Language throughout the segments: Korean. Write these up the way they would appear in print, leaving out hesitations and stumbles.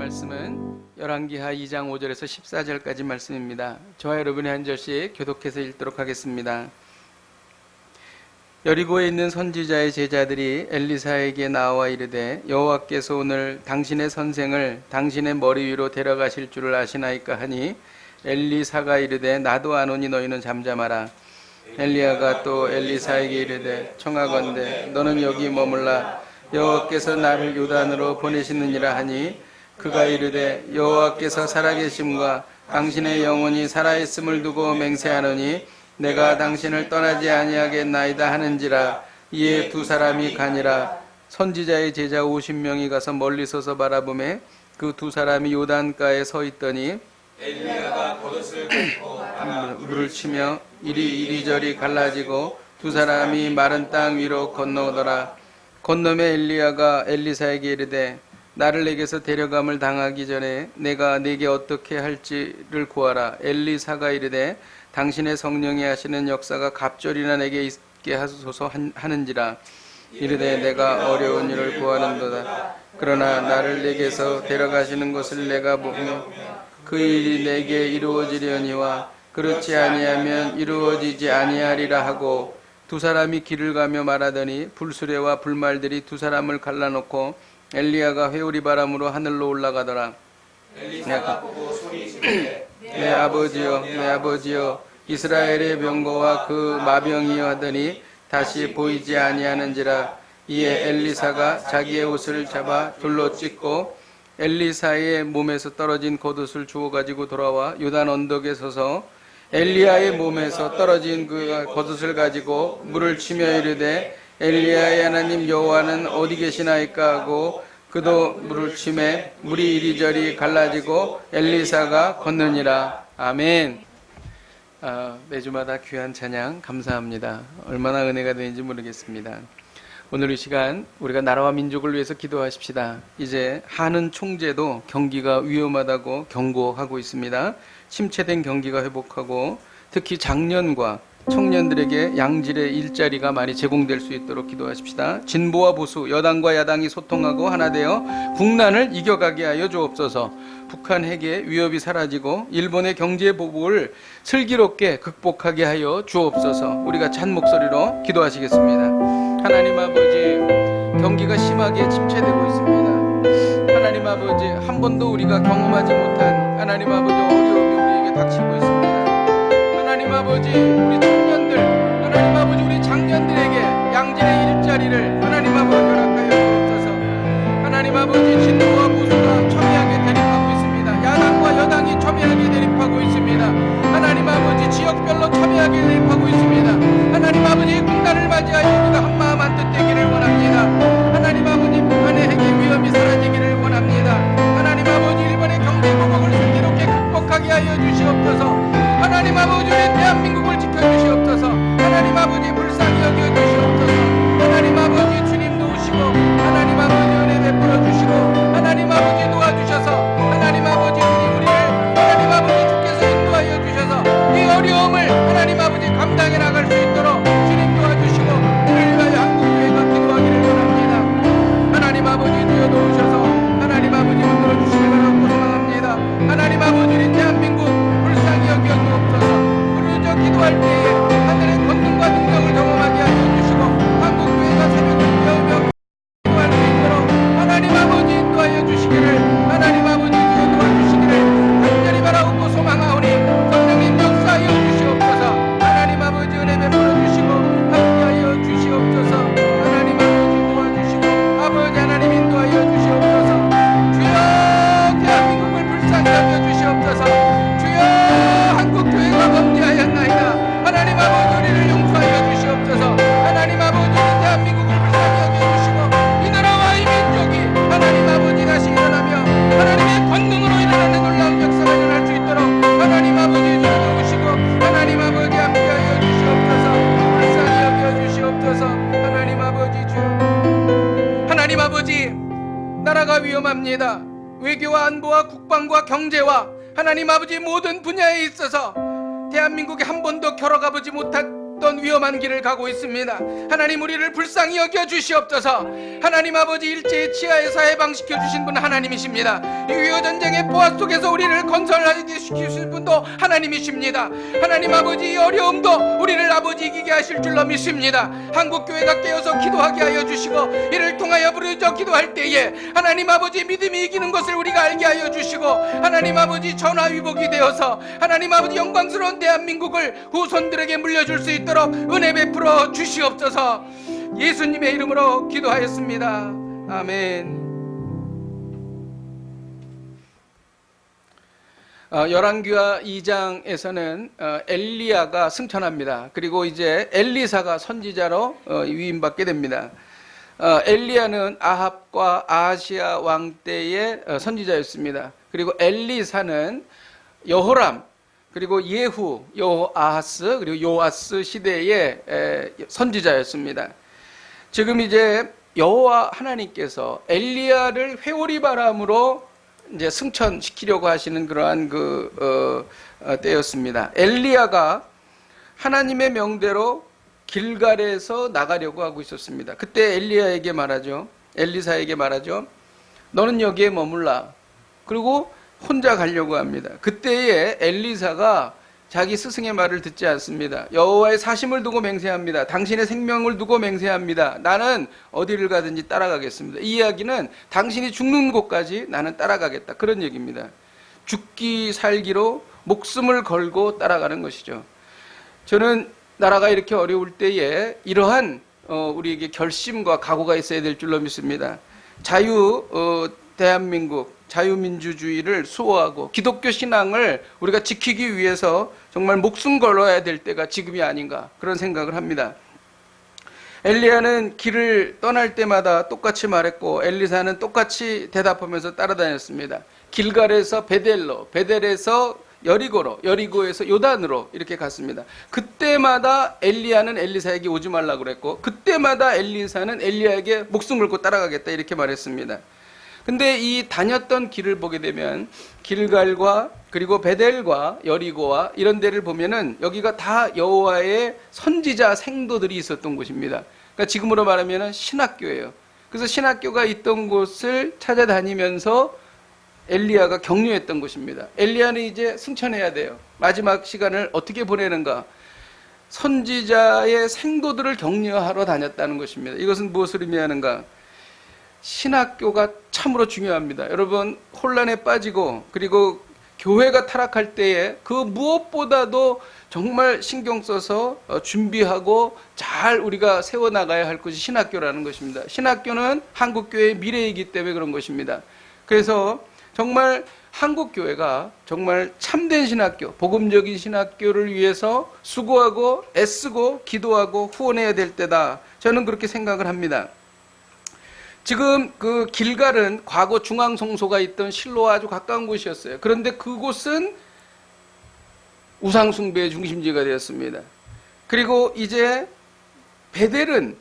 말씀은 열왕기하 2장 5절에서 14절까지 말씀입니다. 저와 여러분이 한 절씩 교독해서 읽도록 하겠습니다. 여리고에 있는 선지자의 제자들이 엘리사에게 나와 이르되 여호와께서 오늘 당신의 선생을 당신의 머리 위로 데려가실 줄을 아시나이까 하니 엘리사가 이르되 나도 아노니 너희는 잠잠하라. 엘리야가 또 엘리사에게 이르되 청하건대 너는 여기 머물라. 여호와께서 나를 요단으로 보내시느니라 하니 그가 이르되 여호와께서 살아계심과 당신의 영혼이 살아있음을 두고 맹세하노니 내가 당신을 떠나지 아니하겠나이다 하는지라. 이에 두 사람이 가니라. 선지자의 제자 50명이 가서 멀리 서서 바라보매 그 두 사람이 요단가에 서 있더니 엘리야가 겉옷을 걷고 물을 치며 이리저리 갈라지고 두 사람이 마른 땅 위로 건너오더라. 건너매 엘리야가 엘리사에게 이르되 나를 내게서 데려감을 당하기 전에 내가 네게 어떻게 할지를 구하라. 엘리사가 이르되 당신의 성령이 하시는 역사가 갑절이나 내게 있게 하소서 하는지라. 이르되 내가 어려운 일을 구하는도다. 그러나 나를 내게서 데려가시는 것을 내가 보며 그 일이 내게 이루어지려니와 그렇지 아니하면 이루어지지 아니하리라 하고 두 사람이 길을 가며 말하더니 불수레와 불말들이 두 사람을 갈라놓고 엘리야가 회오리 바람으로 하늘로 올라가더라. 엘리사가 보고 소리 지르되 내 아버지여 내 아버지여 이스라엘의 병거와 그 마병이여 하더니 다시 보이지 아니하는지라. 이에 엘리사가 자기의 옷을 잡아 돌로 찢고 엘리사의 몸에서 떨어진 겉옷을 주워 가지고 돌아와 요단 언덕에 서서 엘리야의 몸에서 떨어진 그 겉옷을 가지고 물을 치며 이르되 엘리야의 하나님 여호와는 어디 계시나이까 하고 그도 물을 치매 물이 이리저리 갈라지고 엘리사가 걷느니라. 아멘. 매주마다 귀한 찬양 감사합니다. 얼마나 은혜가 되는지 모르겠습니다. 오늘 이 시간 우리가 나라와 민족을 위해서 기도하십시다. 이제 한은 총재도 경기가 위험하다고 경고하고 있습니다. 침체된 경기가 회복하고 특히 장년과 청년들에게 양질의 일자리가 많이 제공될 수 있도록 기도하십시다. 진보와 보수, 여당과 야당이 소통하고 하나 되어 국난을 이겨가게 하여 주옵소서. 북한 핵의 위협이 사라지고 일본의 경제 보복을 슬기롭게 극복하게 하여 주옵소서. 우리가 찬 목소리로 기도하시겠습니다. 하나님 아버지, 경기가 심하게 침체되고 있습니다. 하나님 아버지, 한 번도 우리가 경험하지 못한 하나님 아버지 어려움이 우리에게 닥치고 있습니다. 하나님 아버지, 우리 청년들, 하나님 아버지, 우리 장년들에게 양질의 일자리를 하나님 아버지 허락하여 주옵소서. 하나님 아버지, 진보와 보수가 첨예하게 대립하고 있습니다. 야당과 여당이 첨예하게 대립하고 있습니다. 하나님 아버지, 지역별로 첨예하게 대립하고 있습니다. 하나님 아버지, 국난을 맞이하여 우리가 한마음 한뜻 되기를 원합니다. 하나님 아버지, 북한의 핵의 위험이 사라지기를 원합니다. 하나님 아버지, 일본의 경제 보복을 슬기롭게 극복하게 하여 주시옵소서. 하나님 아버지, 우리 대한민국을 지켜주시옵소서. 하나님 아버지, 불쌍히 여겨주시옵소서. 하나님 아버지, 주님 도우시고 하나님 아버지 은혜 베풀어 주시고 하나님 아버지 도와주셔서 하나님 아버지 우리를 하나님 아버지 주께서 인도하여 주셔서 이 어려움을 하나님 아버지 감당해 나갈 수 있도록 주님 도와주시고 이를 위하여 한국교회가 기도하기를 원합니다. 하나님 아버지 주여 도우셔서 하나님 아버지 흔들어 주시기 바라고 소망합니다. 하나님 아버지 우리 대한민국 불쌍히 여겨 주옵소서. 부르짖어 기도할 때에 하늘의 권능과 능력을 경험하게 하여 주시고 한국교회가 새벽을 깨우며 기도할 수 있도록 하나님 아버지 인도하여 주시기를 하나님 아버지 주여 도와주시기를 간절히 바라옵고 소망하오니 성령님 역사하여 주시옵소서. 하나님 아버지 은혜 베풀어 주시고 함께하여 주시옵소서. 하나님 아버지 도와주시고 아버지 하나님 인도하여 주시옵소서. 주여 대한민국을 불쌍히 여겨 주시옵소서. 주여 한국교회가 범죄하였나이다. 하나님 아버지 우리를 용서하여 주시옵소서. 하나님 아버지 우리 대한민국을 불쌍히 여겨주시고 이 나라와 이 민족이 하나님 아버지 다시 일어나며 하나님의 권능으로 일어나는 놀라운 역사가 일어날 수 있도록 하나님 아버지 주여 도우시고 하나님 아버지 함께하여 주시옵소서. 불쌍히 여겨주시옵소서. 하나님 아버지 주여, 하나님 아버지, 나라가 위험합니다. 외교와 안보와 국방과 경제와 하나님 아버지 모든 분야에 있어서 대한민국이 한 번도 겨뤄가보지 못했던 어떤 위험한 길을 가고 있습니다. 하나님, 우리를 불쌍히 여겨 주시옵소서. 하나님 아버지, 일제히 치하에서 해방시켜 주신 분 하나님이십니다. 이 위호 전쟁의 보화 속에서 우리를 건설하게 시키신 분도 하나님이십니다. 하나님 아버지, 이 어려움도 우리를 아버지 이기게 하실 줄로 믿습니다. 한국교회가 깨어서 기도하게 하여 주시고, 이를 통하여 부르짖어 기도할 때에 하나님 아버지 믿음이 이기는 것을 우리가 알게 하여 주시고, 하나님 아버지 전화위복이 되어서 하나님 아버지 영광스러운 대한민국을 후손들에게 물려줄 수 있도록 은혜 베풀어 주시옵소서. 예수님의 이름으로 기도하였습니다. 아멘. 열왕기하 2장에서는 엘리야가 승천합니다. 그리고 이제 엘리사가 선지자로 위임받게 됩니다. 엘리야는 아합과 아하시아 왕 때의 선지자였습니다. 그리고 엘리사는 여호람, 그리고 예후, 여호아하스, 그리고 요아스 시대의 선지자였습니다. 지금 이제 여호와 하나님께서 엘리야를 회오리 바람으로 이제 승천시키려고 하시는 그러한 때였습니다. 엘리야가 하나님의 명대로 길갈에서 나가려고 하고 있었습니다. 그때 엘리야에게 말하죠. 엘리사에게 말하죠. 너는 여기에 머물라. 그리고 혼자 가려고 합니다. 그때에 엘리사가 자기 스승의 말을 듣지 않습니다. 여호와의 사심을 두고 맹세합니다. 당신의 생명을 두고 맹세합니다. 나는 어디를 가든지 따라가겠습니다. 이 이야기는 당신이 죽는 곳까지 나는 따라가겠다, 그런 얘기입니다. 죽기 살기로 목숨을 걸고 따라가는 것이죠. 저는 나라가 이렇게 어려울 때에 이러한 우리에게 결심과 각오가 있어야 될 줄로 믿습니다. 대한민국 자유민주주의를 수호하고 기독교 신앙을 우리가 지키기 위해서 정말 목숨 걸어야 될 때가 지금이 아닌가, 그런 생각을 합니다. 엘리야는 길을 떠날 때마다 똑같이 말했고, 엘리사는 똑같이 대답하면서 따라다녔습니다. 길갈에서 베델로, 베델에서 여리고로, 여리고에서 요단으로 이렇게 갔습니다. 그때마다 엘리야는 엘리사에게 오지 말라고 그랬고, 그때마다 엘리사는 엘리야에게 목숨 걸고 따라가겠다 이렇게 말했습니다. 근데 이 다녔던 길을 보게 되면 길갈과 그리고 베델과 여리고와 이런 데를 보면은 여기가 다 여호와의 선지자 생도들이 있었던 곳입니다. 그러니까 지금으로 말하면은 신학교예요. 그래서 신학교가 있던 곳을 찾아다니면서 엘리야가 격려했던 곳입니다. 엘리야는 이제 승천해야 돼요. 마지막 시간을 어떻게 보내는가? 선지자의 생도들을 격려하러 다녔다는 것입니다. 이것은 무엇을 의미하는가? 신학교가 참으로 중요합니다. 여러분, 혼란에 빠지고 그리고 교회가 타락할 때에 그 무엇보다도 정말 신경 써서 준비하고 잘 우리가 세워나가야 할 것이 신학교라는 것입니다. 신학교는 한국교회의 미래이기 때문에 그런 것입니다. 그래서 정말 한국교회가 정말 참된 신학교, 복음적인 신학교를 위해서 수고하고 애쓰고 기도하고 후원해야 될 때다, 저는 그렇게 생각을 합니다. 지금 그 길갈은 과거 중앙성소가 있던 실로와 아주 가까운 곳이었어요. 그런데 그곳은 우상숭배의 중심지가 되었습니다. 그리고 이제 베델은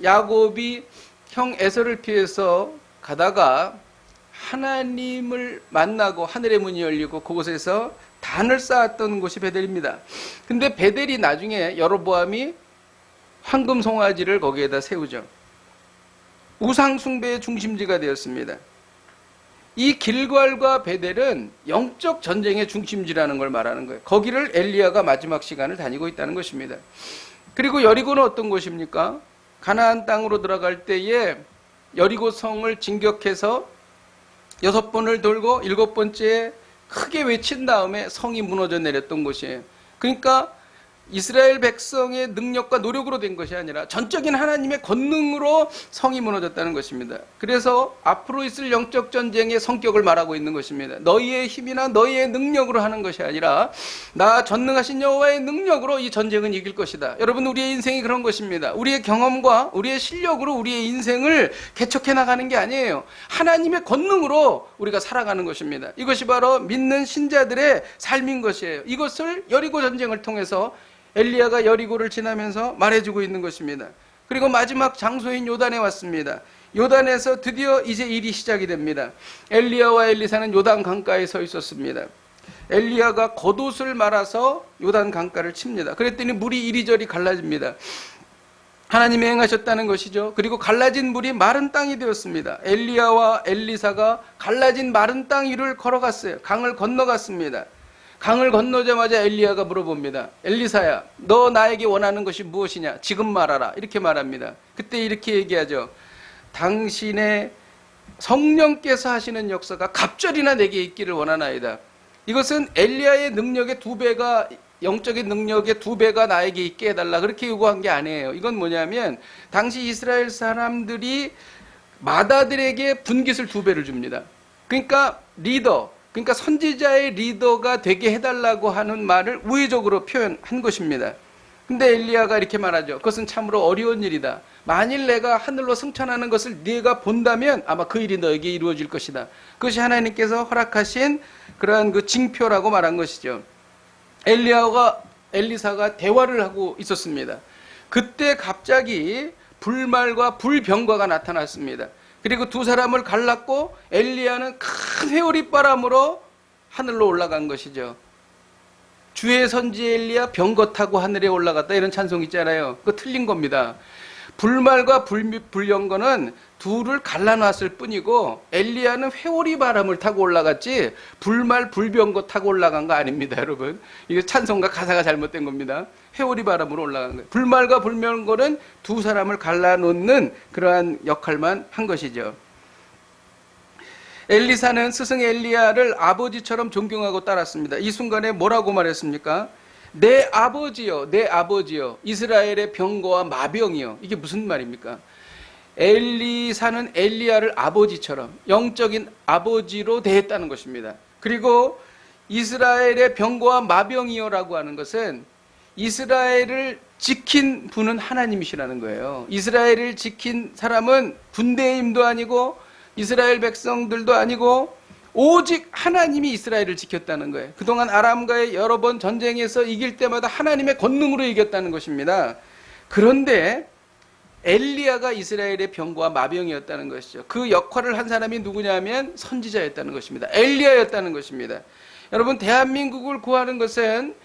야곱이 형 에서를 피해서 가다가 하나님을 만나고 하늘의 문이 열리고 그곳에서 단을 쌓았던 곳이 베델입니다. 근데 베델이 나중에 여로보암이 황금 송아지를 거기에다 세우죠. 우상숭배의 중심지가 되었습니다. 이 길갈과 베델은 영적 전쟁의 중심지라는 걸 말하는 거예요. 거기를 엘리야가 마지막 시간을 다니고 있다는 것입니다. 그리고 여리고는 어떤 곳입니까? 가나안 땅으로 들어갈 때에 여리고 성을 진격해서 6번을 돌고 7번째에 크게 외친 다음에 성이 무너져 내렸던 곳이에요. 그러니까 이스라엘 백성의 능력과 노력으로 된 것이 아니라 전적인 하나님의 권능으로 성이 무너졌다는 것입니다. 그래서 앞으로 있을 영적 전쟁의 성격을 말하고 있는 것입니다. 너희의 힘이나 너희의 능력으로 하는 것이 아니라 나 전능하신 여호와의 능력으로 이 전쟁은 이길 것이다. 여러분, 우리의 인생이 그런 것입니다. 우리의 경험과 우리의 실력으로 우리의 인생을 개척해 나가는 게 아니에요. 하나님의 권능으로 우리가 살아가는 것입니다. 이것이 바로 믿는 신자들의 삶인 것이에요. 이것을 여리고 전쟁을 통해서 엘리야가 여리고를 지나면서 말해주고 있는 것입니다. 그리고 마지막 장소인 요단에 왔습니다. 요단에서 드디어 이제 일이 시작이 됩니다. 엘리야와 엘리사는 요단 강가에 서 있었습니다. 엘리야가 겉옷을 말아서 요단 강가를 칩니다. 그랬더니 물이 이리저리 갈라집니다. 하나님이 행하셨다는 것이죠. 그리고 갈라진 물이 마른 땅이 되었습니다. 엘리야와 엘리사가 갈라진 마른 땅 위를 걸어갔어요. 강을 건너갔습니다. 강을 건너자마자 엘리야가 물어봅니다. 엘리사야, 너 나에게 원하는 것이 무엇이냐? 지금 말하라. 이렇게 말합니다. 그때 이렇게 얘기하죠. 당신의 성령께서 하시는 역사가 갑절이나 내게 있기를 원하나이다. 이것은 엘리야의 능력의 2배가, 영적인 능력의 2배가 나에게 있게 해달라, 그렇게 요구한 게 아니에요. 이건 뭐냐면 당시 이스라엘 사람들이 마다들에게 분깃을 2배를 줍니다. 그러니까 리더, 그러니까 선지자의 리더가 되게 해달라고 하는 말을 우회적으로 표현한 것입니다. 근데 엘리야가 이렇게 말하죠. 그것은 참으로 어려운 일이다. 만일 내가 하늘로 승천하는 것을 네가 본다면 아마 그 일이 너에게 이루어질 것이다. 그것이 하나님께서 허락하신 그러한 그 징표라고 말한 것이죠. 엘리야와 엘리사가 대화를 하고 있었습니다. 그때 갑자기 불말과 불병과가 나타났습니다. 그리고 두 사람을 갈랐고 엘리야는 큰 회오리바람으로 하늘로 올라간 것이죠. 주의 선지 엘리야 병거 타고 하늘에 올라갔다, 이런 찬송 있잖아요. 그거 틀린 겁니다. 불말과 불병거는 둘을 갈라놨을 뿐이고 엘리야는 회오리 바람을 타고 올라갔지 불말 불병거 타고 올라간 거 아닙니다, 여러분. 이게 찬송가 가사가 잘못된 겁니다. 회오리 바람으로 올라간 거예요. 불말과 불병거는 두 사람을 갈라놓는 그러한 역할만 한 것이죠. 엘리사는 스승 엘리야를 아버지처럼 존경하고 따랐습니다. 이 순간에 뭐라고 말했습니까? 내 아버지요, 내 아버지요, 이스라엘의 병거와 마병이요. 이게 무슨 말입니까? 엘리사는 엘리야를 아버지처럼 영적인 아버지로 대했다는 것입니다. 그리고 이스라엘의 병거와 마병이요라고 하는 것은 이스라엘을 지킨 분은 하나님이시라는 거예요. 이스라엘을 지킨 사람은 군대의 힘도 아니고 이스라엘 백성들도 아니고 오직 하나님이 이스라엘을 지켰다는 거예요. 그동안 아람과의 여러 번 전쟁에서 이길 때마다 하나님의 권능으로 이겼다는 것입니다. 그런데 엘리야가 이스라엘의 병거와 마병이었다는 것이죠. 그 역할을 한 사람이 누구냐면 선지자였다는 것입니다. 엘리야였다는 것입니다. 여러분, 대한민국을 구하는 것은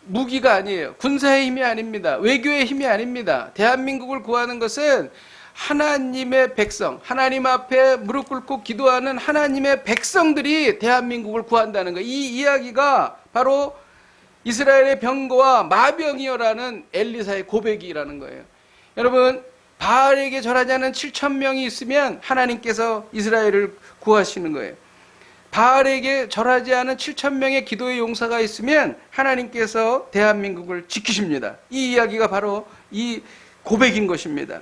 무기가 아니에요. 군사의 힘이 아닙니다. 외교의 힘이 아닙니다. 대한민국을 구하는 것은 하나님의 백성, 하나님 앞에 무릎 꿇고 기도하는 하나님의 백성들이 대한민국을 구한다는 것. 이 이야기가 바로 이스라엘의 병거와 마병이여라는 엘리사의 고백이라는 거예요. 여러분, 바알에게 절하지 않은 7,000명이 있으면 하나님께서 이스라엘을 구하시는 거예요. 바알에게 절하지 않은 7,000명의 기도의 용사가 있으면 하나님께서 대한민국을 지키십니다. 이 이야기가 바로 이 고백인 것입니다.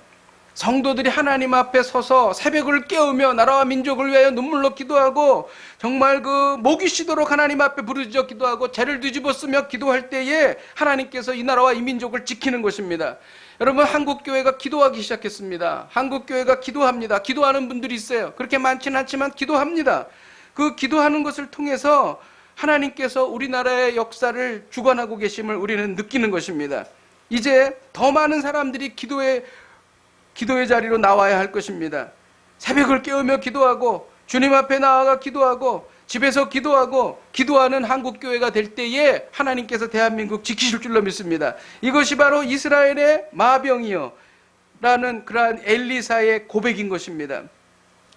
성도들이 하나님 앞에 서서 새벽을 깨우며 나라와 민족을 위하여 눈물로 기도하고 정말 그 목이 쉬도록 하나님 앞에 부르짖어 기도하고 죄를 뒤집어 쓰며 기도할 때에 하나님께서 이 나라와 이 민족을 지키는 것입니다. 여러분, 한국교회가 기도하기 시작했습니다. 한국교회가 기도합니다. 기도하는 분들이 있어요. 그렇게 많지는 않지만 기도합니다. 그 기도하는 것을 통해서 하나님께서 우리나라의 역사를 주관하고 계심을 우리는 느끼는 것입니다. 이제 더 많은 사람들이 기도의 자리로 나와야 할 것입니다. 새벽을 깨우며 기도하고 주님 앞에 나아가 기도하고 집에서 기도하고 기도하는 한국교회가 될 때에 하나님께서 대한민국 지키실 줄로 믿습니다. 이것이 바로 이스라엘의 마병이요 라는 그러한 엘리사의 고백인 것입니다.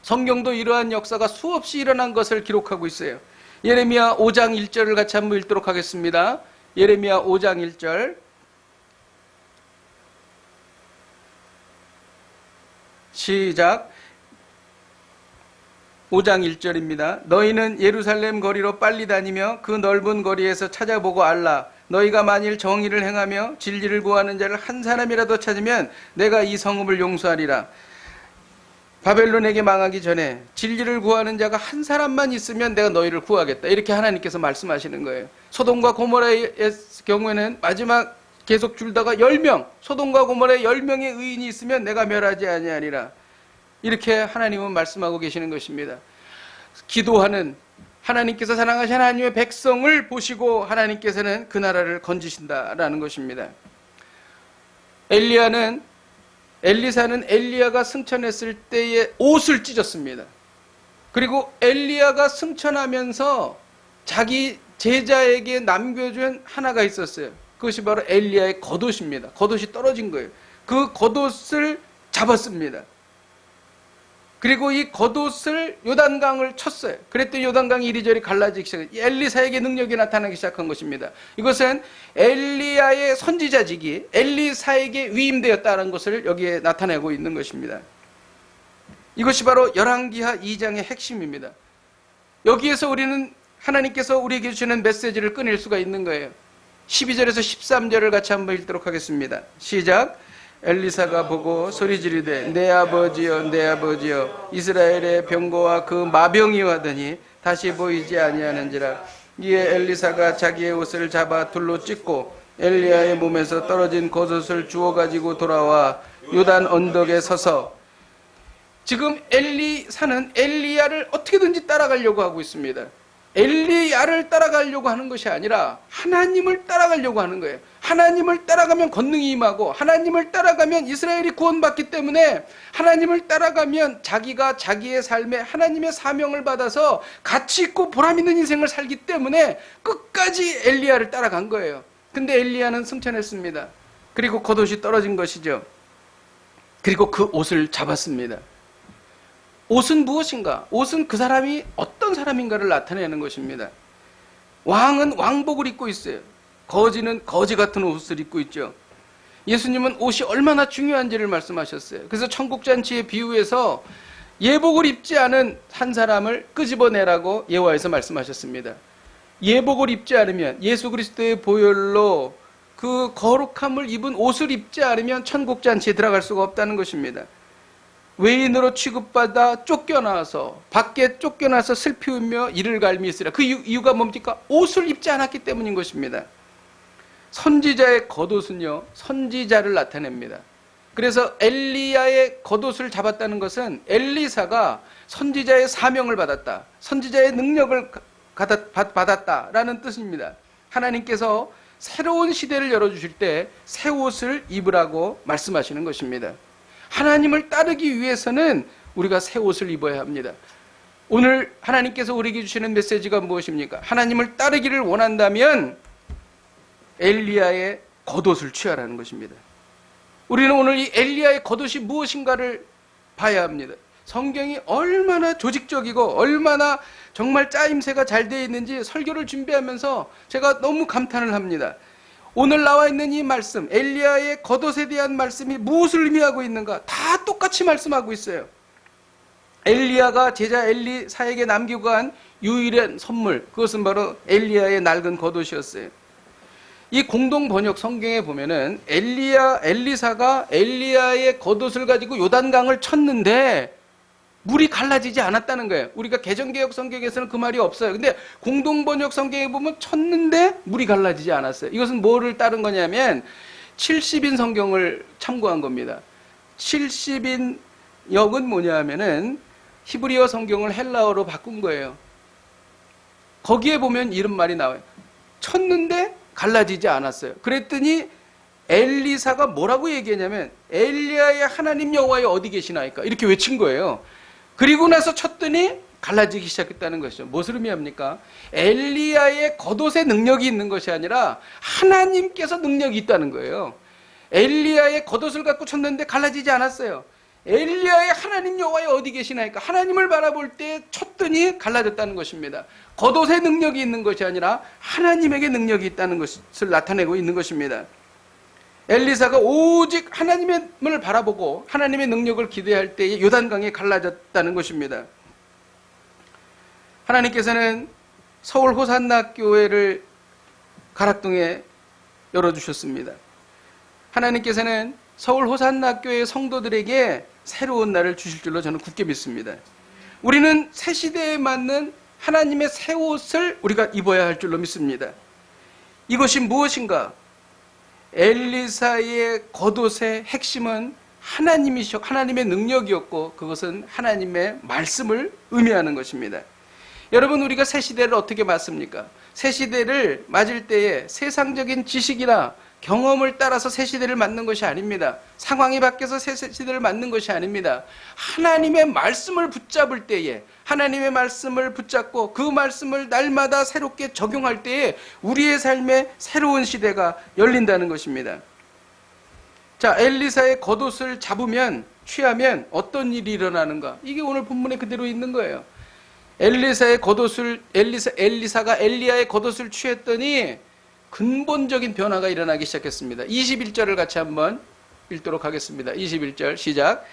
성경도 이러한 역사가 수없이 일어난 것을 기록하고 있어요. 예레미야 5장 1절을 같이 한번 읽도록 하겠습니다. 예레미야 5장 1절 시작. 5장 1절입니다. 너희는 예루살렘 거리로 빨리 다니며 그 넓은 거리에서 찾아보고 알라. 너희가 만일 정의를 행하며 진리를 구하는 자를 한 사람이라도 찾으면 내가 이 성읍을 용서하리라. 바벨론에게 망하기 전에 진리를 구하는 자가 한 사람만 있으면 내가 너희를 구하겠다. 이렇게 하나님께서 말씀하시는 거예요. 소돔과 고모라의 경우에는 마지막 계속 줄다가 10명, 소돔과 고모라에 10명의 의인이 있으면 내가 멸하지 아니하리라. 이렇게 하나님은 말씀하고 계시는 것입니다. 기도하는 하나님께서 사랑하신 하나님의 백성을 보시고 하나님께서는 그 나라를 건지신다라는 것입니다. 엘리사는 엘리야가 승천했을 때에 옷을 찢었습니다. 그리고 엘리야가 승천하면서 자기 제자에게 남겨준 하나가 있었어요. 그것이 바로 엘리야의 겉옷입니다. 겉옷이 떨어진 거예요. 그 겉옷을 잡았습니다. 그리고 이 겉옷을 요단강을 쳤어요. 그랬더니 요단강이 이리저리 갈라지기 시작해요. 엘리사에게 능력이 나타나기 시작한 것입니다. 이것은 엘리야의 선지자직이 엘리사에게 위임되었다는 것을 여기에 나타내고 있는 것입니다. 이것이 바로 열왕기하 2장의 핵심입니다. 여기에서 우리는 하나님께서 우리에게 주시는 메시지를 꺼낼 수가 있는 거예요. 12절에서 13절을 같이 한번 읽도록 하겠습니다. 시작. 엘리사가 보고 소리 지르되 내 아버지여 내 아버지여 이스라엘의 병거와 그 마병이여 하더니 다시 보이지 아니하는지라. 이에 엘리사가 자기의 옷을 잡아 둘로 찢고 엘리야의 몸에서 떨어진 겉옷을 주워 가지고 돌아와 요단 언덕에 서서, 지금 엘리사는 엘리야를 어떻게든지 따라가려고 하고 있습니다. 엘리야를 따라가려고 하는 것이 아니라 하나님을 따라가려고 하는 거예요. 하나님을 따라가면 권능이 임하고, 하나님을 따라가면 이스라엘이 구원받기 때문에, 하나님을 따라가면 자기가 자기의 삶에 하나님의 사명을 받아서 가치 있고 보람 있는 인생을 살기 때문에 끝까지 엘리야를 따라간 거예요. 근데 엘리야는 승천했습니다. 그리고 겉옷이 떨어진 것이죠. 그리고 그 옷을 잡았습니다. 옷은 무엇인가? 옷은 그 사람이 어떤 사람인가를 나타내는 것입니다. 왕은 왕복을 입고 있어요. 거지는 거지 같은 옷을 입고 있죠. 예수님은 옷이 얼마나 중요한지를 말씀하셨어요. 그래서 천국잔치의 비유에서 예복을 입지 않은 한 사람을 끄집어내라고 예화에서 말씀하셨습니다. 예복을 입지 않으면, 예수 그리스도의 보혈로 그 거룩함을 입은 옷을 입지 않으면 천국잔치에 들어갈 수가 없다는 것입니다. 외인으로 취급받아 쫓겨나서, 밖에 쫓겨나서 슬피 울며 이를 갈미 있으라. 그 이유가 뭡니까? 옷을 입지 않았기 때문인 것입니다. 선지자의 겉옷은요, 선지자를 나타냅니다. 그래서 엘리야의 겉옷을 잡았다는 것은 엘리사가 선지자의 사명을 받았다, 선지자의 능력을 받았다라는 뜻입니다. 하나님께서 새로운 시대를 열어주실 때 새 옷을 입으라고 말씀하시는 것입니다. 하나님을 따르기 위해서는 우리가 새 옷을 입어야 합니다. 오늘 하나님께서 우리에게 주시는 메시지가 무엇입니까? 하나님을 따르기를 원한다면 엘리야의 겉옷을 취하라는 것입니다. 우리는 오늘 이 엘리야의 겉옷이 무엇인가를 봐야 합니다. 성경이 얼마나 조직적이고 얼마나 정말 짜임새가 잘 되어 있는지 설교를 준비하면서 제가 너무 감탄을 합니다. 오늘 나와 있는 이 말씀, 엘리야의 겉옷에 대한 말씀이 무엇을 의미하고 있는가? 다 똑같이 말씀하고 있어요. 엘리야가 제자 엘리사에게 남기고 간 유일한 선물, 그것은 바로 엘리야의 낡은 겉옷이었어요. 이 공동 번역 성경에 보면은 엘리사가 엘리야의 겉옷을 가지고 요단강을 쳤는데 물이 갈라지지 않았다는 거예요. 우리가 개정개혁 성경에서는 그 말이 없어요. 근데 공동 번역 성경에 보면 쳤는데 물이 갈라지지 않았어요. 이것은 뭐를 따른 거냐면 70인 성경을 참고한 겁니다. 70인 역은 뭐냐 하면은 히브리어 성경을 헬라어로 바꾼 거예요. 거기에 보면 이런 말이 나와요. 쳤는데 갈라지지 않았어요. 그랬더니 엘리사가 뭐라고 얘기했냐면 엘리야의 하나님 여호와여 어디 계시나이까 이렇게 외친 거예요. 그리고 나서 쳤더니 갈라지기 시작했다는 것이죠. 무엇을 의미합니까? 엘리야의 겉옷에 능력이 있는 것이 아니라 하나님께서 능력이 있다는 거예요. 엘리야의 겉옷을 갖고 쳤는데 갈라지지 않았어요. 엘리야의 하나님 여호와여 어디 계시나이까 하나님을 바라볼 때 쳤더니 갈라졌다는 것입니다. 겉옷에 능력이 있는 것이 아니라 하나님에게 능력이 있다는 것을 나타내고 있는 것입니다. 엘리사가 오직 하나님을 바라보고 하나님의 능력을 기대할 때에 요단강이 갈라졌다는 것입니다. 하나님께서는 서울 호산나 교회를 가락동에 열어주셨습니다. 하나님께서는 서울 호산나 교회 성도들에게 새로운 날을 주실 줄로 저는 굳게 믿습니다. 우리는 새 시대에 맞는 하나님의 새 옷을 우리가 입어야 할 줄로 믿습니다. 이것이 무엇인가? 엘리사의 겉옷의 핵심은 하나님의 능력이었고 그것은 하나님의 말씀을 의미하는 것입니다. 여러분, 우리가 새 시대를 어떻게 맞습니까? 새 시대를 맞을 때에 세상적인 지식이나 경험을 따라서 새 시대를 맞는 것이 아닙니다. 상황이 바뀌어서 새 시대를 맞는 것이 아닙니다. 하나님의 말씀을 붙잡을 때에, 하나님의 말씀을 붙잡고 그 말씀을 날마다 새롭게 적용할 때에 우리의 삶에 새로운 시대가 열린다는 것입니다. 자, 엘리사의 겉옷을 잡으면, 취하면 어떤 일이 일어나는가? 이게 오늘 본문에 그대로 있는 거예요. 엘리사가 엘리야의 겉옷을 취했더니 근본적인 변화가 일어나기 시작했습니다. 21절을 같이 한번 읽도록 하겠습니다. 21절 시작.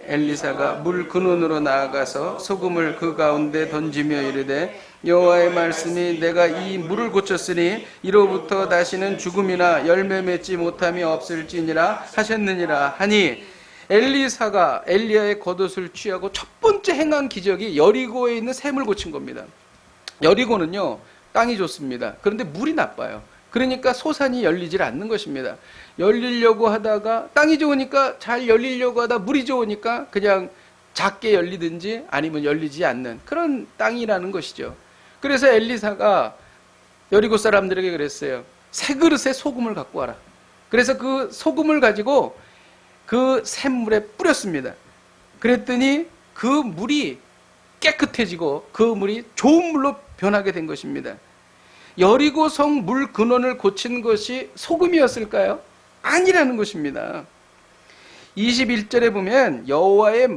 엘리사가 물 근원으로 나아가서 소금을 그 가운데 던지며 이르되 여호와의 말씀이 내가 이 물을 고쳤으니 이로부터 다시는 죽음이나 열매 맺지 못함이 없을지니라 하셨느니라 하니, 엘리사가 엘리야의 겉옷을 취하고 첫 번째 행한 기적이 여리고에 있는 샘을 고친 겁니다. 여리고는요, 땅이 좋습니다. 그런데 물이 나빠요. 그러니까 소산이 열리질 않는 것입니다. 열리려고 하다가 땅이 좋으니까 잘 열리려고 하다 물이 좋으니까 그냥 작게 열리든지 아니면 열리지 않는 그런 땅이라는 것이죠. 그래서 엘리사가 여리고 사람들에게 그랬어요. 새 그릇에 소금을 갖고 와라. 그래서 그 소금을 가지고 그 샘물에 뿌렸습니다. 그랬더니 그 물이 깨끗해지고 그 물이 좋은 물로 변하게 된 것입니다. 여리고 성 물 근원을 고친 것이 소금이었을까요? 아니라는 것입니다. 21절에 보면 여호와의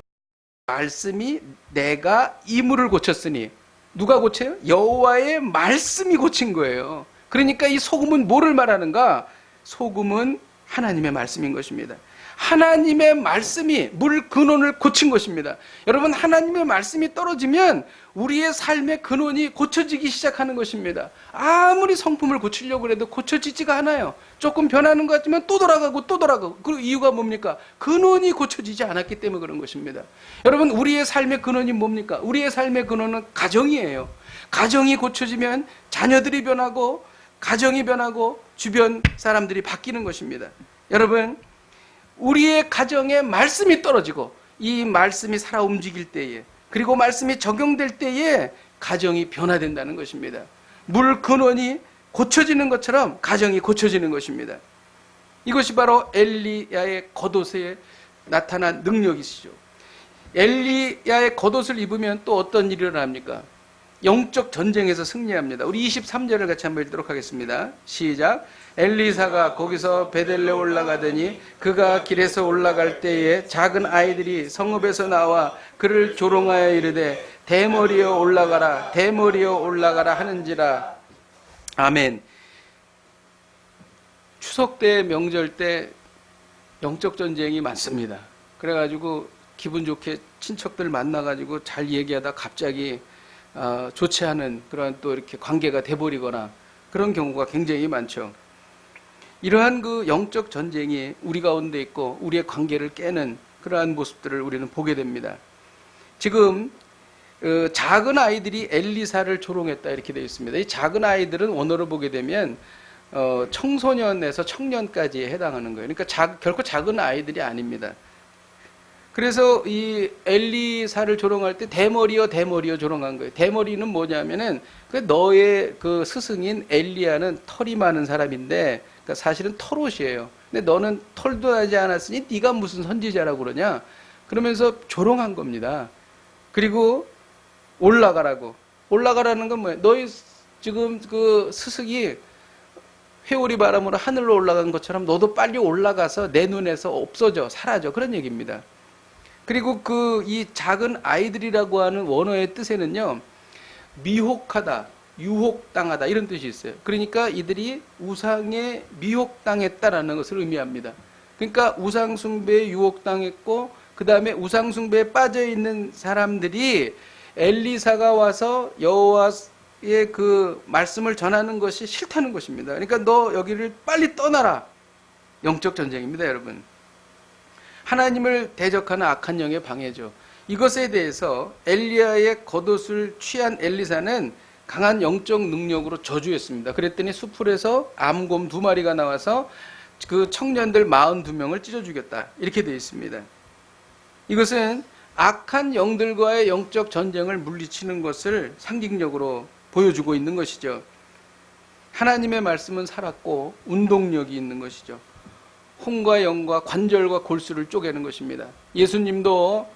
말씀이 내가 이 물을 고쳤으니, 누가 고쳐요? 여호와의 말씀이 고친 거예요. 그러니까 이 소금은 뭐를 말하는가? 소금은 하나님의 말씀인 것입니다. 하나님의 말씀이 물 근원을 고친 것입니다. 여러분, 하나님의 말씀이 떨어지면 우리의 삶의 근원이 고쳐지기 시작하는 것입니다. 아무리 성품을 고치려고 해도 고쳐지지가 않아요. 조금 변하는 것 같지만 또 돌아가고 또 돌아가고. 그 이유가 뭡니까? 근원이 고쳐지지 않았기 때문에 그런 것입니다. 여러분, 우리의 삶의 근원이 뭡니까? 우리의 삶의 근원은 가정이에요. 가정이 고쳐지면 자녀들이 변하고, 가정이 변하고, 주변 사람들이 바뀌는 것입니다. 여러분, 우리의 가정에 말씀이 떨어지고 이 말씀이 살아 움직일 때에, 그리고 말씀이 적용될 때에 가정이 변화된다는 것입니다. 물 근원이 고쳐지는 것처럼 가정이 고쳐지는 것입니다. 이것이 바로 엘리야의 겉옷에 나타난 능력이시죠. 엘리야의 겉옷을 입으면 또 어떤 일이 일어납니까? 영적 전쟁에서 승리합니다. 우리 23절을 같이 한번 읽도록 하겠습니다. 시작. 엘리사가 거기서 베델레 올라가더니 그가 길에서 올라갈 때에 작은 아이들이 성읍에서 나와 그를 조롱하여 이르되 대머리여 올라가라, 대머리여 올라가라 하는지라. 아멘. 추석 때, 명절 때 영적 전쟁이 많습니다. 그래가지고 기분 좋게 친척들 만나가지고 잘 얘기하다 갑자기 좋지 않은 그런 또 이렇게 관계가 돼버리거나 그런 경우가 굉장히 많죠. 이러한 그 영적 전쟁이 우리 가운데 있고 우리의 관계를 깨는 그러한 모습들을 우리는 보게 됩니다. 지금 작은 아이들이 엘리사를 조롱했다 이렇게 되어 있습니다. 이 작은 아이들은 원어로 보게 되면 청소년에서 청년까지에 해당하는 거예요. 그러니까 결코 작은 아이들이 아닙니다. 그래서 이 엘리사를 조롱할 때 대머리여 대머리여 조롱한 거예요. 대머리는 뭐냐면은 너의 그 스승인 엘리야는 털이 많은 사람인데, 그러니까 사실은 털옷이에요. 근데 너는 털도 나지 않았으니 네가 무슨 선지자라고 그러냐? 그러면서 조롱한 겁니다. 그리고 올라가라는 건 뭐예요? 너희 지금 그 스승이 회오리 바람으로 하늘로 올라간 것처럼 너도 빨리 올라가서 내 눈에서 없어져, 사라져, 그런 얘기입니다. 그리고 이 작은 아이들이라고 하는 원어의 뜻에는요, 미혹하다, 유혹당하다 이런 뜻이 있어요. 그러니까 이들이 우상에 미혹당했다라는 것을 의미합니다. 그러니까 우상숭배에 유혹당했고, 그 다음에 우상숭배에 빠져있는 사람들이 엘리사가 와서 여호와의 그 말씀을 전하는 것이 싫다는 것입니다. 그러니까 너 여기를 빨리 떠나라. 영적 전쟁입니다, 여러분. 하나님을 대적하는 악한 영의 방해죠. 이것에 대해서 엘리야의 겉옷을 취한 엘리사는 강한 영적 능력으로 저주했습니다. 그랬더니 수풀에서 암곰 2마리가 나와서 그 청년들 42명을 찢어 죽였다. 이렇게 되어 있습니다. 이것은 악한 영들과의 영적 전쟁을 물리치는 것을 상징적으로 보여주고 있는 것이죠. 하나님의 말씀은 살았고 운동력이 있는 것이죠. 혼과 영과 관절과 골수를 쪼개는 것입니다. 예수님도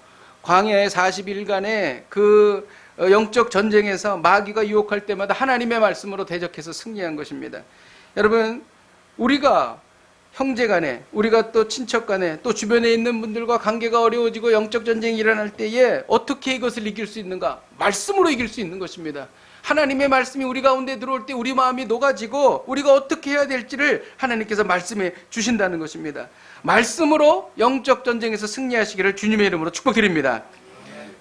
광야의 40일간의 그 영적 전쟁에서 마귀가 유혹할 때마다 하나님의 말씀으로 대적해서 승리한 것입니다. 여러분, 우리가 형제간에, 우리가 또 친척간에, 또 주변에 있는 분들과 관계가 어려워지고 영적 전쟁이 일어날 때에 어떻게 이것을 이길 수 있는가? 말씀으로 이길 수 있는 것입니다. 하나님의 말씀이 우리 가운데 들어올 때 우리 마음이 녹아지고 우리가 어떻게 해야 될지를 하나님께서 말씀해 주신다는 것입니다. 말씀으로 영적 전쟁에서 승리하시기를 주님의 이름으로 축복드립니다.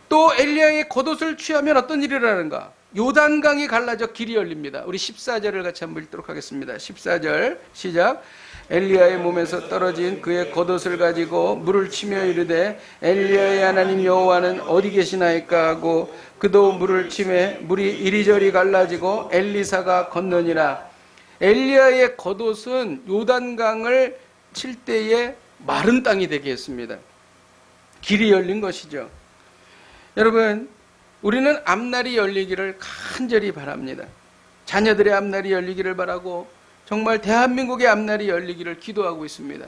또 엘리야의 겉옷을 취하면 어떤 일이 일어나는가? 요단강이 갈라져 길이 열립니다. 우리 14절을 같이 한번 읽도록 하겠습니다. 14절 시작. 엘리야의 몸에서 떨어진 그의 겉옷을 가지고 물을 치며 이르되 엘리야의 하나님 여호와는 어디 계시나이까 하고 그도 물을 치매 물이 이리저리 갈라지고 엘리사가 건너니라. 엘리야의 겉옷은 요단강을 칠 때에 마른 땅이 되게 했습니다. 길이 열린 것이죠. 여러분, 우리는 앞날이 열리기를 간절히 바랍니다. 자녀들의 앞날이 열리기를 바라고 정말 대한민국의 앞날이 열리기를 기도하고 있습니다.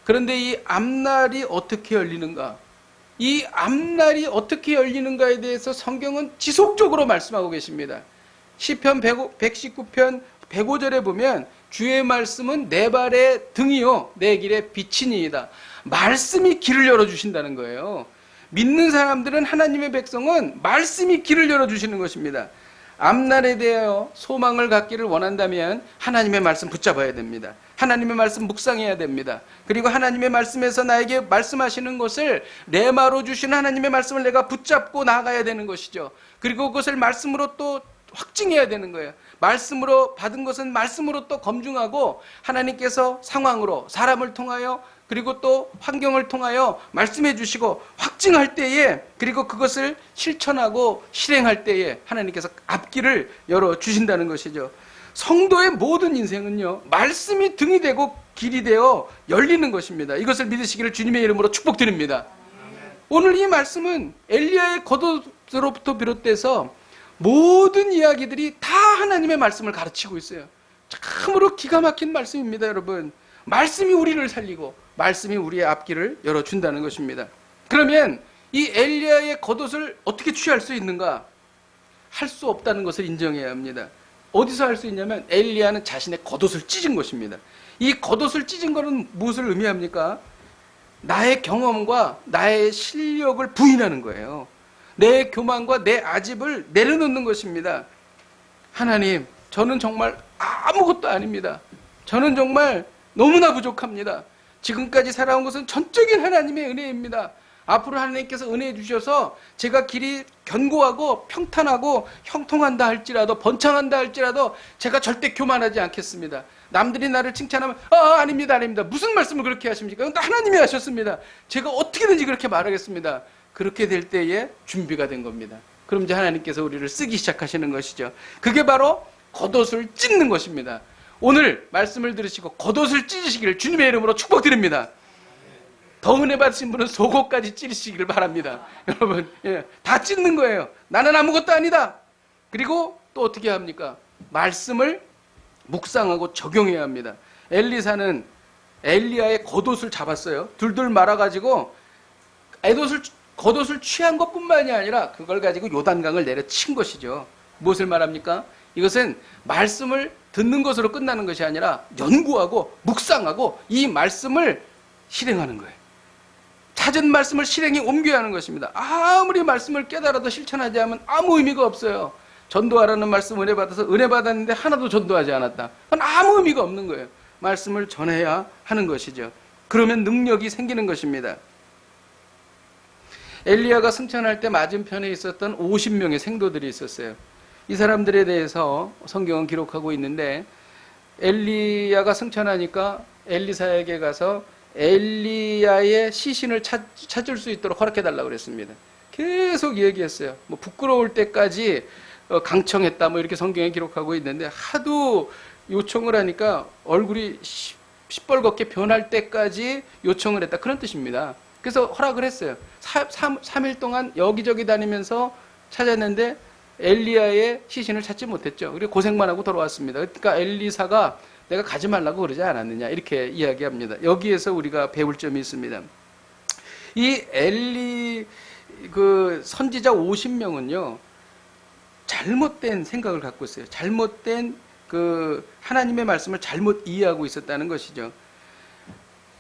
그런데 이 앞날이 어떻게 열리는가? 이 앞날이 어떻게 열리는가에 대해서 성경은 지속적으로 말씀하고 계십니다. 시편 119편 105절에 보면 주의 말씀은 내 발의 등이요 내 길의 빛이니이다. 말씀이 길을 열어주신다는 거예요. 믿는 사람들은, 하나님의 백성은 말씀이 길을 열어주시는 것입니다. 앞날에 대하여 소망을 갖기를 원한다면 하나님의 말씀 붙잡아야 됩니다. 하나님의 말씀 묵상해야 됩니다. 그리고 하나님의 말씀에서 나에게 말씀하시는 것을 레마로 주신 하나님의 말씀을 내가 붙잡고 나아가야 되는 것이죠. 그리고 그것을 말씀으로 또 확증해야 되는 거예요. 말씀으로 받은 것은 말씀으로 또 검증하고 하나님께서 상황으로 사람을 통하여 그리고 또 환경을 통하여 말씀해 주시고 확증할 때에, 그리고 그것을 실천하고 실행할 때에 하나님께서 앞길을 열어주신다는 것이죠. 성도의 모든 인생은요, 말씀이 등이 되고 길이 되어 열리는 것입니다. 이것을 믿으시기를 주님의 이름으로 축복드립니다. 오늘 이 말씀은 엘리야의 겉옷으로부터 비롯돼서 모든 이야기들이 다 하나님의 말씀을 가르치고 있어요. 참으로 기가 막힌 말씀입니다, 여러분. 말씀이 우리를 살리고 말씀이 우리의 앞길을 열어준다는 것입니다. 그러면 이 엘리야의 겉옷을 어떻게 취할 수 있는가? 할 수 없다는 것을 인정해야 합니다. 어디서 할 수 있냐면 엘리야는 자신의 겉옷을 찢은 것입니다. 이 겉옷을 찢은 것은 무엇을 의미합니까? 나의 경험과 나의 실력을 부인하는 거예요. 내 교만과 내 아집을 내려놓는 것입니다. 하나님, 저는 정말 아무것도 아닙니다. 저는 정말 너무나 부족합니다. 지금까지 살아온 것은 전적인 하나님의 은혜입니다. 앞으로 하나님께서 은혜 주셔서 제가 길이 견고하고 평탄하고 형통한다 할지라도, 번창한다 할지라도 제가 절대 교만하지 않겠습니다. 남들이 나를 칭찬하면 아닙니다. 무슨 말씀을 그렇게 하십니까? 하나님이 하셨습니다. 제가 어떻게든지 그렇게 말하겠습니다. 그렇게 될 때에 준비가 된 겁니다. 그럼 이제 하나님께서 우리를 쓰기 시작하시는 것이죠. 그게 바로 겉옷을 찢는 것입니다. 오늘 말씀을 들으시고 겉옷을 찢으시기를 주님의 이름으로 축복드립니다. 더 은혜 받으신 분은 속옷까지 찢으시기를 바랍니다. 여러분, 다 찢는 거예요. 나는 아무것도 아니다. 그리고 또 어떻게 합니까? 말씀을 묵상하고 적용해야 합니다. 엘리사는 엘리야의 겉옷을 잡았어요. 둘둘 말아가지고 겉옷을 취한 것뿐만이 아니라 그걸 가지고 요단강을 내려친 것이죠. 무엇을 말합니까? 이것은 말씀을 듣는 것으로 끝나는 것이 아니라 연구하고 묵상하고 이 말씀을 실행하는 거예요. 찾은 말씀을 실행에 옮겨야 하는 것입니다. 아무리 말씀을 깨달아도 실천하지 않으면 아무 의미가 없어요. 전도하라는 말씀 은혜 받아서 은혜 받았는데 하나도 전도하지 않았다. 그건 아무 의미가 없는 거예요. 말씀을 전해야 하는 것이죠. 그러면 능력이 생기는 것입니다. 엘리야가 승천할 때 맞은편에 있었던 50명의 생도들이 있었어요. 이 사람들에 대해서 성경은 기록하고 있는데, 엘리야가 승천하니까 엘리사에게 가서 엘리야의 시신을 찾을 수 있도록 허락해달라고 그랬습니다. 계속 얘기했어요. 뭐 부끄러울 때까지 강청했다, 뭐 이렇게 성경에 기록하고 있는데, 하도 요청을 하니까 얼굴이 시뻘겋게 변할 때까지 요청을 했다, 그런 뜻입니다. 그래서 허락을 했어요. 3일 동안 여기저기 다니면서 찾았는데 엘리야의 시신을 찾지 못했죠. 그리고 고생만 하고 돌아왔습니다. 그러니까 엘리사가 내가 가지 말라고 그러지 않았느냐 이렇게 이야기합니다. 여기에서 우리가 배울 점이 있습니다. 이 그 선지자 50명은요 잘못된 생각을 갖고 있어요. 잘못된 그 하나님의 말씀을 잘못 이해하고 있었다는 것이죠.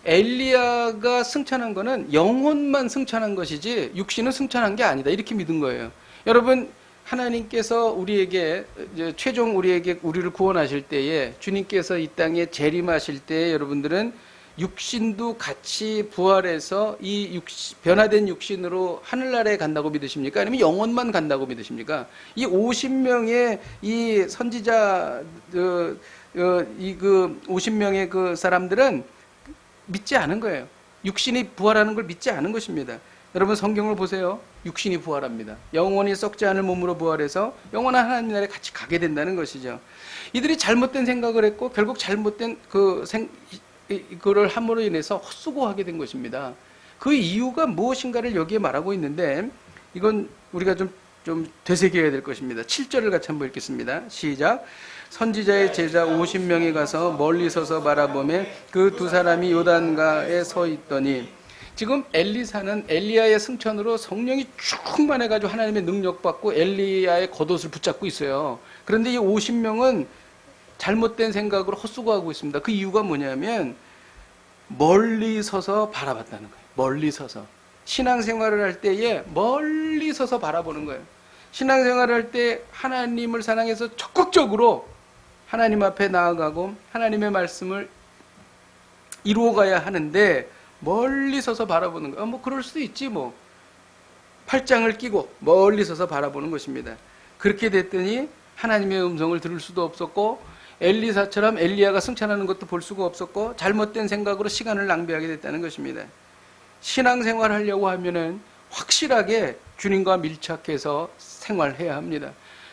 엘리야가 승천한 거는 영혼만 승천한 것이지 육신은 승천한 게 아니다 이렇게 믿은 거예요. 여러분 하나님께서 우리에게 최종 우리를 구원하실 때에 주님께서 이 땅에 재림하실 때에 여러분들은 육신도 같이 부활해서 변화된 육신으로 하늘나라에 간다고 믿으십니까? 아니면 영혼만 간다고 믿으십니까? 이 50명의 이 선지자 그 50명의 그 사람들은 믿지 않은 거예요. 육신이 부활하는 걸 믿지 않은 것입니다. 여러분 성경을 보세요. 육신이 부활합니다. 영원히 썩지 않을 몸으로 부활해서 영원한 하나님 나라에 같이 가게 된다는 것이죠. 이들이 잘못된 생각을 했고 결국 잘못된 그거를 함으로 인해서 헛수고하게 된 것입니다. 그 이유가 무엇인가를 여기에 말하고 있는데 이건 우리가 좀 되새겨야 될 것입니다. 7절을 같이 한번 읽겠습니다. 시작. 선지자의 제자 50명이 가서 멀리 서서 바라보매 그 두 사람이 요단가에 서 있더니 지금 엘리사는 엘리야의 승천으로 성령이 충만해가지고 하나님의 능력받고 엘리야의 겉옷을 붙잡고 있어요. 그런데 이 50명은 잘못된 생각으로 헛수고하고 있습니다. 그 이유가 뭐냐면 멀리 서서 바라봤다는 거예요. 멀리 서서. 신앙생활을 할 때에 멀리 서서 바라보는 거예요. 신앙생활을 할 때 하나님을 사랑해서 적극적으로 하나님 앞에 나아가고 하나님의 말씀을 이루어가야 하는데 멀리 서서 바라보는 거예요. 뭐 그럴 수도 있지 뭐. 팔짱을 끼고 멀리 서서 바라보는 것입니다. 그렇게 됐더니 하나님의 음성을 들을 수도 없었고 엘리사처럼 엘리야가 승천하는 것도 볼 수가 없었고 잘못된 생각으로 시간을 낭비하게 됐다는 것입니다. 신앙생활 하려고 하면은 확실하게 주님과 밀착해서 생활해야 합니다.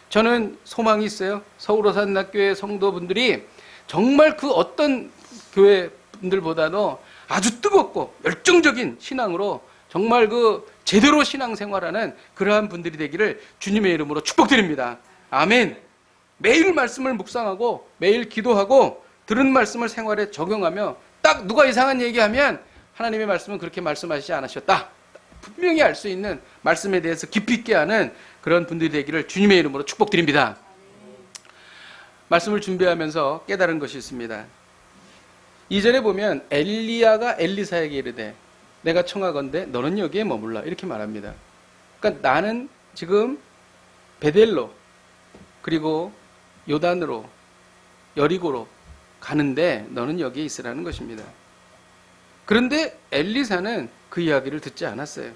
저는 소망이 있어요. 서울호산학교의 성도분들이 정말 그 어떤 교회 분들보다도 아주 뜨겁고 열정적인 신앙으로 정말 그 제대로 신앙생활하는 그러한 분들이 되기를 주님의 이름으로 축복드립니다. 아멘. 매일 말씀을 묵상하고 매일 기도하고 들은 말씀을 생활에 적용하며 딱 누가 이상한 얘기하면 하나님의 말씀은 그렇게 말씀하시지 않으셨다. 분명히 알 수 있는 말씀에 대해서 깊이 있게 하는 그런 분들이 되기를 주님의 이름으로 축복드립니다. 말씀을 준비하면서 깨달은 것이 있습니다. 이전에 보면 엘리야가 엘리사에게 이르되 내가 청하건대 너는 여기에 머물라 이렇게 말합니다. 그러니까 나는 지금 베델로 그리고 요단으로 여리고로 가는데 너는 여기에 있으라는 것입니다. 그런데 엘리사는 그 이야기를 듣지 않았어요.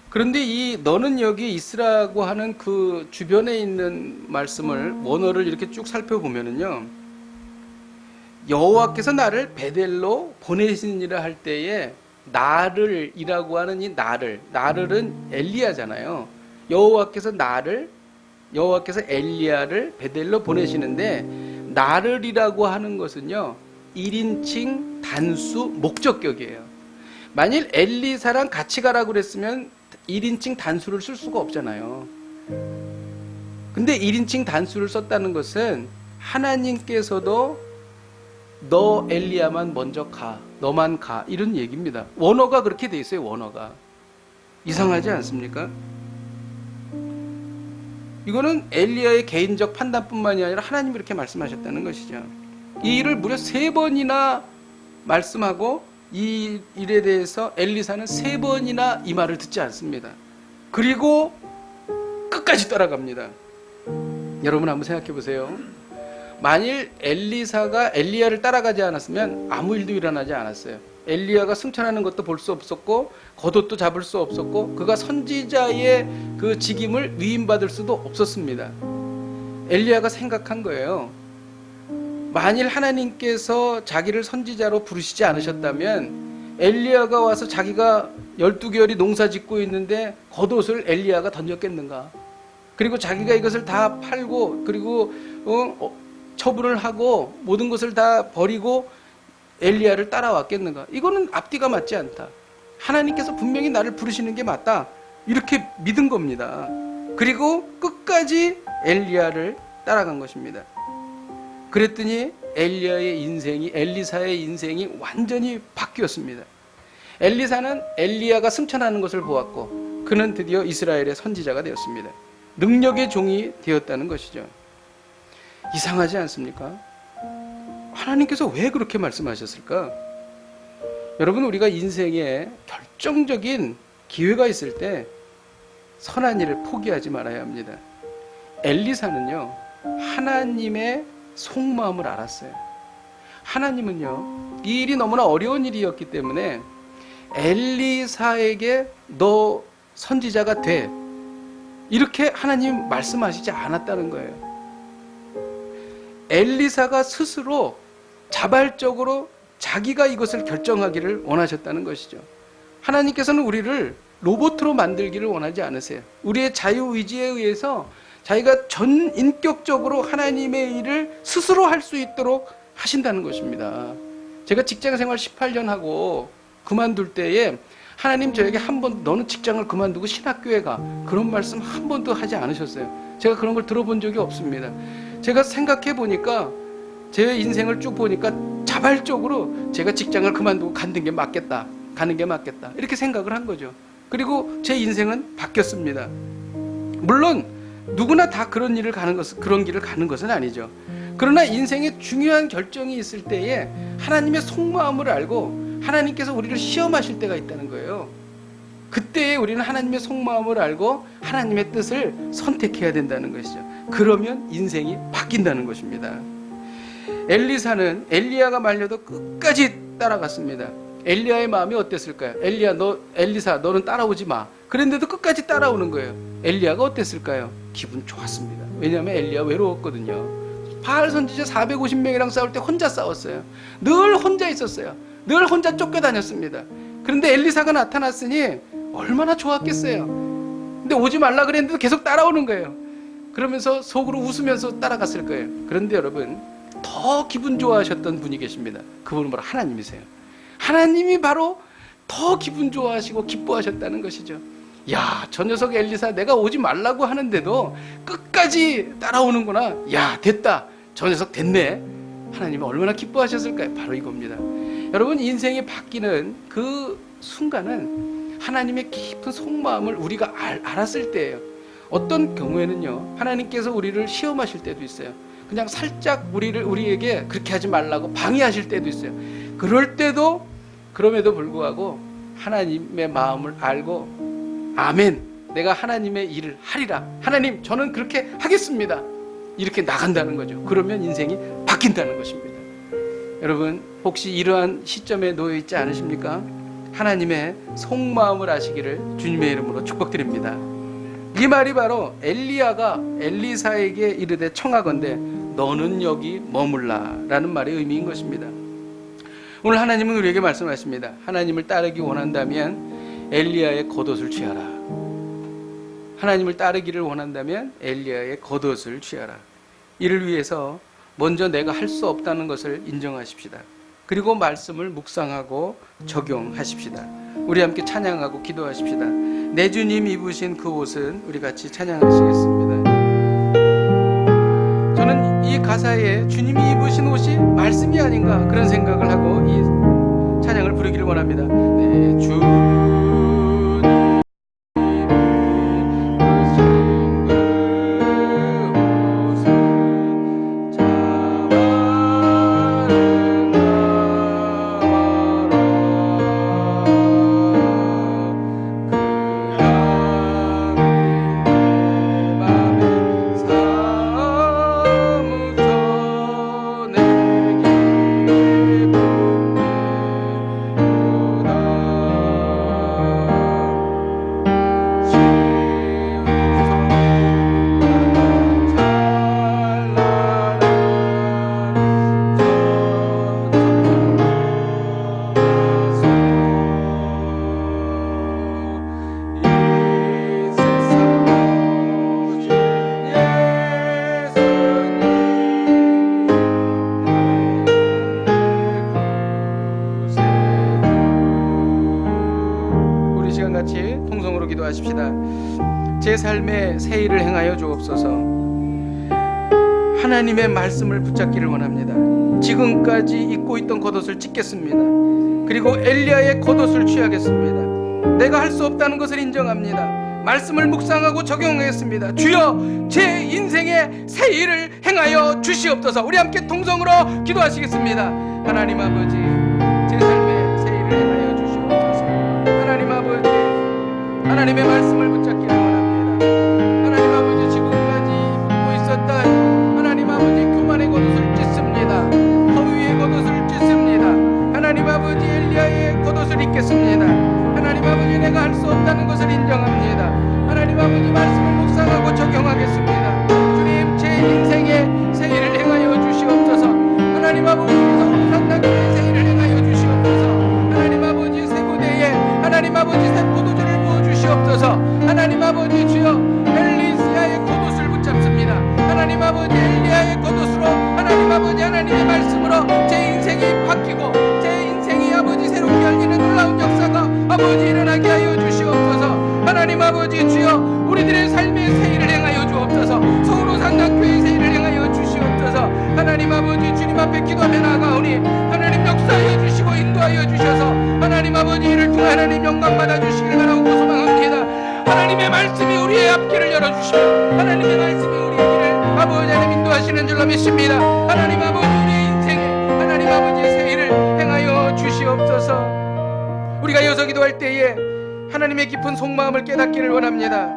그런데 이 너는 여기 있으라고 하는 그 주변에 있는 말씀을 원어를 이렇게 쭉 살펴보면은요. 여호와께서 나를 베델로 보내시니라 할 때에 나를이라고 하는 이 나를은 엘리야잖아요. 여호와께서 엘리야를 베델로 보내시는데 나를이라고 하는 것은요. 1인칭 단수 목적격이에요. 만일 엘리사랑 같이 가라고 그랬으면 1인칭 단수를 쓸 수가 없잖아요. 근데 1인칭 단수를 썼다는 것은 하나님께서도 너 엘리야만 먼저 가, 너만 가 이런 얘기입니다. 원어가 그렇게 돼 있어요. 원어가 이상하지 않습니까? 이거는 엘리야의 개인적 판단뿐만이 아니라 하나님이 이렇게 말씀하셨다는 것이죠. 이 일을 무려 3번이나 말씀하고 이 일에 대해서 엘리사는 3번이나 이 말을 듣지 않습니다. 그리고 끝까지 따라갑니다. 여러분 한번 생각해 보세요. 만일 엘리사가 엘리야를 따라가지 않았으면 아무 일도 일어나지 않았어요. 엘리야가 승천하는 것도 볼 수 없었고 겉옷도 잡을 수 없었고 그가 선지자의 그 직임을 위임받을 수도 없었습니다. 엘리야가 생각한 거예요. 만일 하나님께서 자기를 선지자로 부르시지 않으셨다면 엘리야가 와서 자기가 12개월이 농사 짓고 있는데 겉옷을 엘리야가 던졌겠는가? 그리고 자기가 이것을 다 팔고 그리고 처분을 하고 모든 것을 다 버리고 엘리야를 따라왔겠는가? 이거는 앞뒤가 맞지 않다. 하나님께서 분명히 나를 부르시는 게 맞다. 이렇게 믿은 겁니다. 그리고 끝까지 엘리야를 따라간 것입니다. 그랬더니 엘리사의 인생이 완전히 바뀌었습니다. 엘리사는 엘리야가 승천하는 것을 보았고 그는 드디어 이스라엘의 선지자가 되었습니다. 능력의 종이 되었다는 것이죠. 이상하지 않습니까? 하나님께서 왜 그렇게 말씀하셨을까? 여러분, 우리가 인생에 결정적인 기회가 있을 때 선한 일을 포기하지 말아야 합니다. 엘리사는요, 하나님의 속마음을 알았어요. 하나님은요, 이 일이 너무나 어려운 일이었기 때문에 엘리사에게 너 선지자가 돼, 이렇게 하나님 말씀하시지 않았다는 거예요. 엘리사가 스스로 자발적으로 자기가 이것을 결정하기를 원하셨다는 것이죠. 하나님께서는 우리를 로봇으로 만들기를 원하지 않으세요. 우리의 자유의지에 의해서 자기가 전인격적으로 하나님의 일을 스스로 할 수 있도록 하신다는 것입니다. 제가 직장생활 18년 하고 그만둘 때에 하나님 저에게 한 번 너는 직장을 그만두고 신학교에 가, 그런 말씀 한 번도 하지 않으셨어요. 제가 그런 걸 들어본 적이 없습니다. 제가 생각해 보니까 제 인생을 쭉 보니까 자발적으로 제가 직장을 그만두고 가는 게 맞겠다 이렇게 생각을 한 거죠. 그리고 제 인생은 바뀌었습니다. 물론 누구나 다 그런 길을 가는 것은 아니죠. 그러나 인생에 중요한 결정이 있을 때에 하나님의 속마음을 알고 하나님께서 우리를 시험하실 때가 있다는 거예요. 그때에 우리는 하나님의 속마음을 알고 하나님의 뜻을 선택해야 된다는 것이죠. 그러면 인생이 바뀐다는 것입니다. 엘리사는 엘리야가 말려도 끝까지 따라갔습니다. 엘리야의 마음이 어땠을까요? 엘리사 너는 따라오지 마. 그런데도 끝까지 따라오는 거예요. 엘리야가 어땠을까요? 기분 좋았습니다. 왜냐하면 엘리야 외로웠거든요. 바알 선지자 450명이랑 싸울 때 혼자 싸웠어요. 늘 혼자 있었어요. 늘 혼자 쫓겨다녔습니다. 그런데 엘리사가 나타났으니 얼마나 좋았겠어요. 근데 오지 말라 그랬는데도 계속 따라오는 거예요. 그러면서 속으로 웃으면서 따라갔을 거예요. 그런데 여러분, 더 기분 좋아하셨던 분이 계십니다. 그분은 바로 하나님이세요. 하나님이 바로 더 기분 좋아하시고 기뻐하셨다는 것이죠. 야, 저 녀석 엘리사 내가 오지 말라고 하는데도 끝까지 따라오는구나. 야, 됐다. 저 녀석 됐네. 하나님이 얼마나 기뻐하셨을까요? 바로 이겁니다. 여러분, 인생이 바뀌는 그 순간은 하나님의 깊은 속마음을 우리가 알았을 때예요. 어떤 경우에는요, 하나님께서 우리를 시험하실 때도 있어요. 그냥 살짝 우리에게 그렇게 하지 말라고 방해하실 때도 있어요. 그럴 때도, 그럼에도 불구하고 하나님의 마음을 알고 아멘, 내가 하나님의 일을 하리라, 하나님 저는 그렇게 하겠습니다, 이렇게 나간다는 거죠. 그러면 인생이 바뀐다는 것입니다. 여러분, 혹시 이러한 시점에 놓여 있지 않으십니까? 하나님의 속마음을 아시기를 주님의 이름으로 축복드립니다. 이 말이 바로 엘리야가 엘리사에게 이르되 청하건대 너는 여기 머물라 라는 말의 의미인 것입니다. 오늘 하나님은 우리에게 말씀하십니다. 하나님을 따르기 원한다면 엘리야의 겉옷을 취하라. 하나님을 따르기를 원한다면 엘리야의 겉옷을 취하라. 이를 위해서 먼저 내가 할 수 없다는 것을 인정하십시다. 그리고 말씀을 묵상하고 적용하십시다. 우리 함께 찬양하고 기도하십시다. 내 주님 입으신 그 옷은, 우리 같이 찬양하시겠습니다. 저는 이 가사에 주님이 입으신 옷이 말씀이 아닌가 그런 생각을 하고 이 찬양을 부르기를 원합니다. 내 주님 같이 통성으로 기도하십시다. 제 삶에 새 일을 행하여 주옵소서. 하나님의 말씀을 붙잡기를 원합니다. 지금까지 입고 있던 겉옷을 찢겠습니다. 그리고 엘리야의 겉옷을 취하겠습니다. 내가 할 수 없다는 것을 인정합니다. 말씀을 묵상하고 적용하겠습니다. 주여, 제 인생에 새 일을 행하여 주시옵소서. 우리 함께 통성으로 기도하시겠습니다. 하나님 아버지, 제 삶에 새 일을 행하여 주시옵소서. 하나님 아버지, 하나님의 말씀을 붙잡기를 원합니다. 하나님 아버지, 지금까지 입고 있었던 하나님 아버지 교만의 겉옷을 찢습니다. 허위의 겉옷을 찢습니다. 하나님 아버지, 엘리야의 겉옷을 입겠습니다. 하나님 아버지, 내가 할 수 없다는 것을 인정합니다. 하나님 아버지, 말씀을 묵상하고 적용하겠습니다. 주님, 제 인생에 새 일을 행하여 주시옵소서. 하나님 아버지, 성산당교회 새 일을 행하여 주시옵소서. 하나님 아버지, 새 고대에 하나님 아버지 새 포도주를 부어 주시옵소서. 하나님 아버지, 주여, 엘리야의 겉옷을 붙잡습니다. 하나님 아버지, 엘리야의 겉옷으로 하나님 아버지, 하나님의 말씀으로 제 인생이 바뀌고 제 인생이 아버지 새롭게 열리는 놀라운 역사가 아버지 일어나게 하여 주시옵소서. 하나님 아버지, 주여, 우리들의 삶의 새 일을 행하여 주옵소서. 서울호산당교회의 새 일을 행하여 주시옵소서. 하나님 아버지, 주님 앞에 기도하며 나아가오니 하나님 역사하여 주시고 인도하여 주셔서 하나님 아버지, 이를 통해 하나님 영광 받아 주시길 바라고 소망합니다. 하나님의 말씀이 우리의 앞길을 열어주시며 하나님의 말씀이 우리의 길을 아버지 하나님 인도하시는 줄로 믿습니다. 하나님 아버지, 우리의 인생에 하나님 아버지 새 일을 행하여 주시옵소서. 우리가 여기서 기도할 때에 하나님의 깊은 속마음을 깨닫기를 원합니다.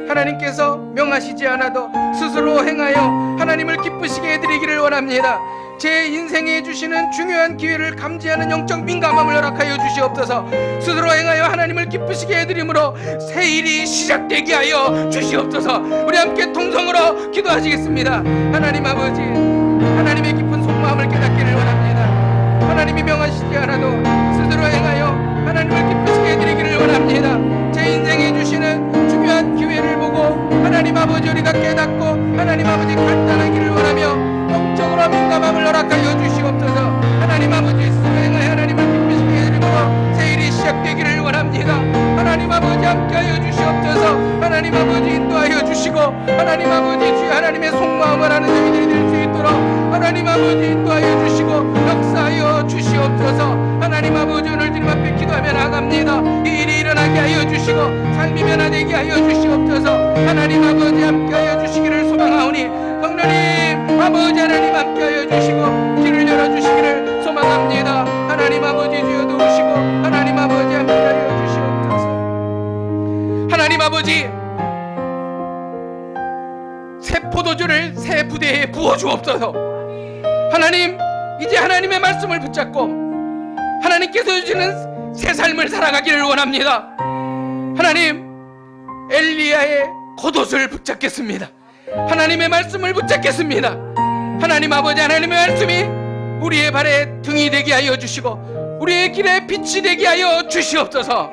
하나님께서 명하시지 않아도 스스로 행하여 하나님을 기쁘시게 해드리기를 원합니다. 제 인생에 주시는 중요한 기회를 감지하는 영적 민감함을 허락하여 주시옵소서. 스스로 행하여 하나님을 기쁘시게 해드림으로 새 일이 시작되게 하여 주시옵소서. 우리 함께 통성으로 기도하시겠습니다. 하나님 아버지, 하나님의 깊은 속마음을 깨닫기를 원합니다. 하나님이 명하시지 않아도 스스로 행하여 하나님을 기쁘시게 해드리기를 원합니다. 제 인생에 주시는 중요한 기회를 보고 하나님 아버지, 우리가 깨닫고 하나님 아버지 간단하기를 원하며 영적으로 민감함을 허락하여 주시옵소서. 하나님 아버지, 스스로 행하여 하나님을 기쁘시게 해드리므로 새 일이 시작되기를 원합니다. 하나님 아버지, 함께하여 주시옵소서. 하나님 아버지, 인도하여 주시고 하나님 아버지, 주의 하나님의 속마음을 아는 저희들이 될 수 있도록 하나님 아버지, 인도하여 주시고 역사하여 주시옵소서. 하나님 아버지, 오늘 주님 앞에 기도하며 나갑니다. 이 일이 일어나게 하여 주시고 삶이 변화되게 하여 주시옵소서. 하나님 아버지, 함께하여 주시기를 소망하오니 성령님 아버지, 하나님 함께하여 주시고 길을 열어주시기를 소망합니다. 하나님 아버지, 주여 도우시고 하나님 아버지, 함께하여 주시옵소서. 하나님 아버지, 새 포도주를 새 부대에 부어주옵소서. 하나님, 이제 하나님의 말씀을 붙잡고 하나님께서 주시는 새 삶을 살아가기를 원합니다. 하나님, 엘리야의 겉옷을 붙잡겠습니다. 하나님의 말씀을 붙잡겠습니다. 하나님 아버지, 하나님의 말씀이 우리의 발에 등이 되게 하여 주시고 우리의 길에 빛이 되게 하여 주시옵소서.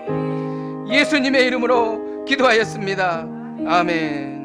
예수님의 이름으로 기도하였습니다. 아멘.